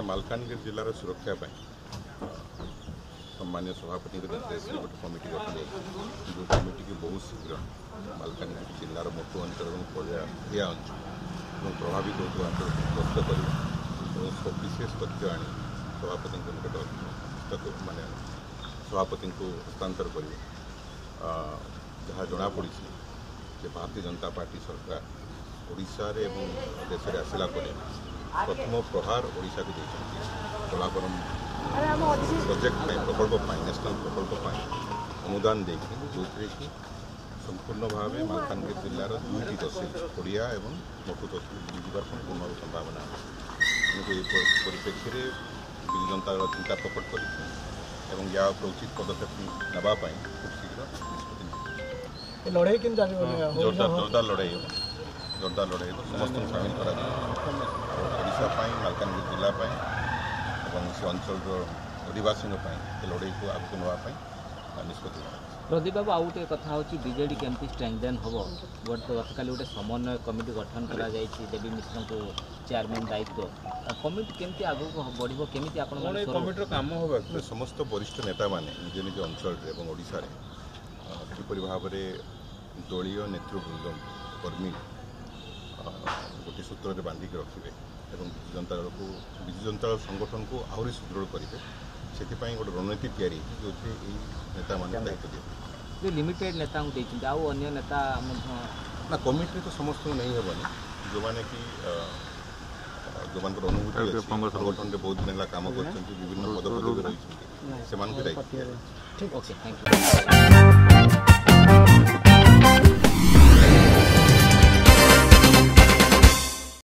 मालकानगिरी जिलार सुरक्षा सम्मान्य सभापति निर्देश गोटे कमिटी गठन जो कमिटी की बहुत शीघ्र मालकानगिरी जिलार मोटू अंचल और पड़िया अंचल प्रभावित होता अंचल गस्त कर सविशेष तथ्य आनी सभापति निकट माने सभापति को हस्तांतर कर जहाँ जनापड़ी भारतीय जनता पार्टी सरकार ओडिशा रे एवं देश में आसला प्रथम प्रहार ओडिशा को देते कलाकरम प्रोजेक्ट प्रकल्प नेशनल प्रकल्प अनुदान देखिए जो कि संपूर्ण भाव मालकानगिरी जिलार दुईटी तहसिल पड़िया और मोटू तहसिल बुझार संपूर्ण संभावना परिप्रेक्षी में विजु जनता दल चिंता प्रकट कर या उचित पदक्षेप नापी खूब शीघ्र निष्पत्ति लड़ाई जोरदार लड़ाई हो जोरदार लड़ाई हो समस्त सामिल करा ओडिशा मालकानगिरी जिला से अंचल अधिवासी लड़ाई को आगे नापी निष्पत्ति प्रदीप बाबू आउ गोटे कथा हूँ बीजेडी केमती स्ट्रेंथेन हम गतकाली गोटे समन्वय कमिटी गठन कर देवी मिश्र को चेयरमैन दायित्व कमिटी केमती आगे बढ़ केमी कमिटर कम होगा समस्त वरिष्ठ नेता मैंने निज निज अंचल और ओडिशा किपर भाव में दलीय नेतृवृंद कर्मी गोटे सूत्र में बांधिक रखिए और विजु जनता दल संगठन को आहरी सुदृढ़ करेंगे से गोटे रणनीति तैयारी जो नेता मान दायित्व दिए लिमिटेड नेता अन्य नेता ना कमिटी तो समस्त नहीं हेनी जो मैंने कि जो मान अनुभूति संगठन में बहुत दिन काम कर विभिन्न पदपदवी रही से दायित्व ठीक ओके थैंक यू।